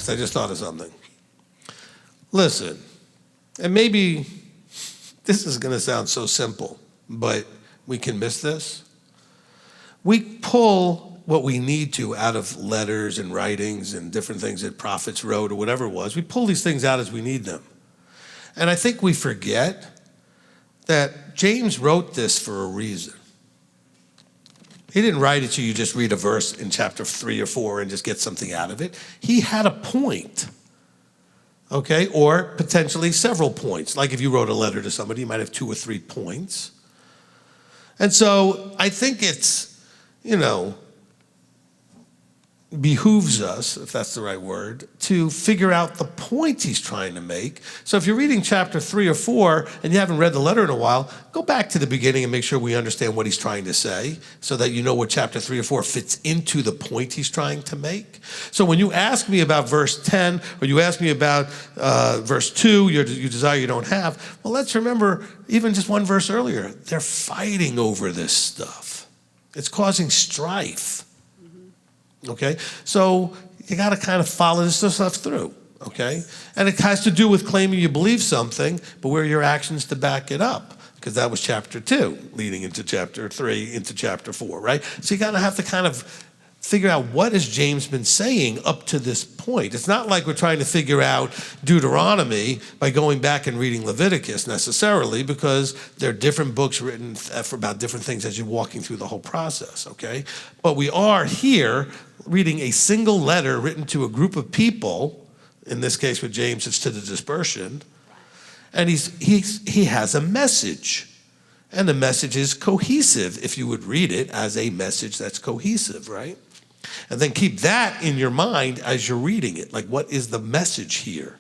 I just thought of something. Listen, and maybe this is going to sound so simple, but we can miss this. We pull what we need to out of letters and writings and different things that prophets wrote or whatever it was. We pull these things out as we need them. And I think we forget that James wrote this for a reason. He didn't write it so you just read a verse in chapter 3 or 4 and just get something out of it. He had a point, okay? Or potentially several points. Like if you wrote a letter to somebody, you might have 2 or 3 points. And so I think it's, behooves us, if that's the right word, to figure out the point he's trying to make. So if you're reading chapter 3 or 4 and you haven't read the letter in a while, go back to the beginning and make sure we understand what he's trying to say so that you know what chapter 3 or 4 fits into the point he's trying to make. So when you ask me about verse 10 or you ask me about verse 2, you desire you don't have, well, let's remember even just one verse earlier, they're fighting over this stuff. It's causing strife. Okay, so you got to kind of follow this stuff through, okay? And it has to do with claiming you believe something, but where are your actions to back it up? Because that was chapter 2, leading into chapter 3, into chapter 4, right? So you got to have to kind of figure out what has James been saying up to this point. It's not like we're trying to figure out Deuteronomy by going back and reading Leviticus necessarily, because there are different books written about different things as you're walking through the whole process, okay? But we are here reading a single letter written to a group of people. In this case with James, it's to the dispersion. And he has a message. And the message is cohesive, if you would read it as a message that's cohesive, right? And then keep that in your mind as you're reading it. Like, what is the message here?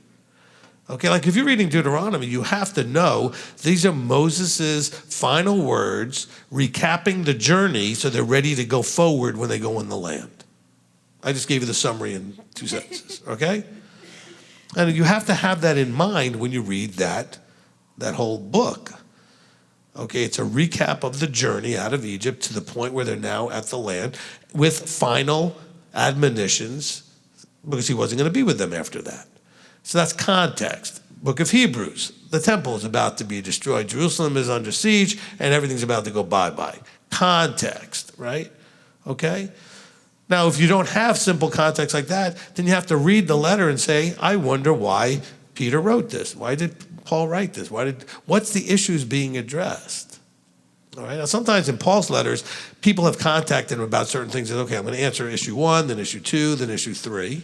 Okay, like if you're reading Deuteronomy, you have to know these are Moses's final words recapping the journey so they're ready to go forward when they go in the land. I just gave you the summary in 2 sentences, okay? And you have to have that in mind when you read that whole book. Okay, it's a recap of the journey out of Egypt to the point where they're now at the land with final admonitions because he wasn't going to be with them after that. So that's context. Book of Hebrews, the temple is about to be destroyed. Jerusalem is under siege and everything's about to go bye-bye. Context, right? Okay? Now, if you don't have simple context like that, then you have to read the letter and say, I wonder why Peter wrote this. Why did Paul write this? What's the issues being addressed? All right. Now, sometimes in Paul's letters, people have contacted him about certain things. Okay, I'm going to answer issue 1, then issue 2, then issue 3.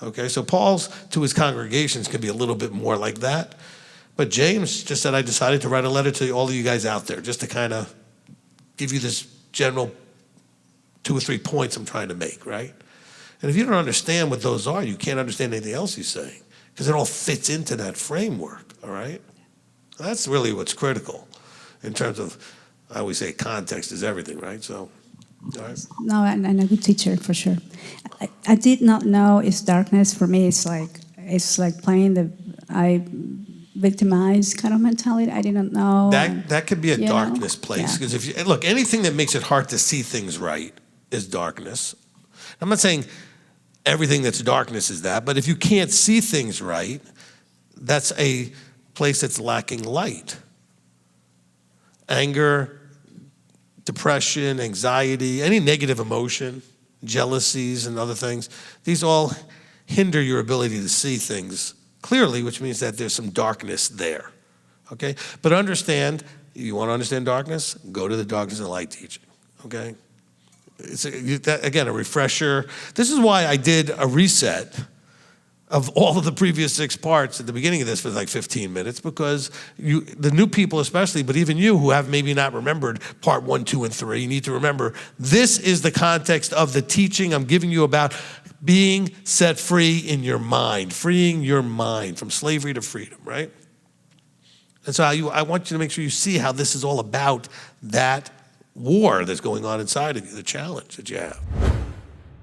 Okay, so Paul's to his congregations can be a little bit more like that. But James just said, I decided to write a letter to all of you guys out there just to kind of give you this general 2 or 3 points I'm trying to make, right? And if you don't understand what those are, you can't understand anything else he's saying because it all fits into that framework, all right? That's really what's critical in terms of, I always say context is everything, right? So, all right. No, and a good teacher for sure. I did not know it's darkness. For me, it's like playing the victimize kind of mentality. I didn't know. That could be a darkness place because if you look, anything that makes it hard to see things right is darkness. I'm not saying everything that's darkness is that, but if you can't see things right, that's a place that's lacking light. Anger, depression, anxiety, any negative emotion, jealousies and other things, these all hinder your ability to see things clearly, which means that there's some darkness there, okay? But understand, you want to understand darkness? Go to the darkness and light teaching, okay? It's again, a refresher. This is why I did a reset of all of the previous 6 parts at the beginning of this for like 15 minutes, because the new people especially, but even you who have maybe not remembered part 1, 2, and 3, you need to remember this is the context of the teaching I'm giving you about being set free in your mind, freeing your mind from slavery to freedom, right? And so I want you to make sure you see how this is all about that war that's going on inside of you, the challenge that you have.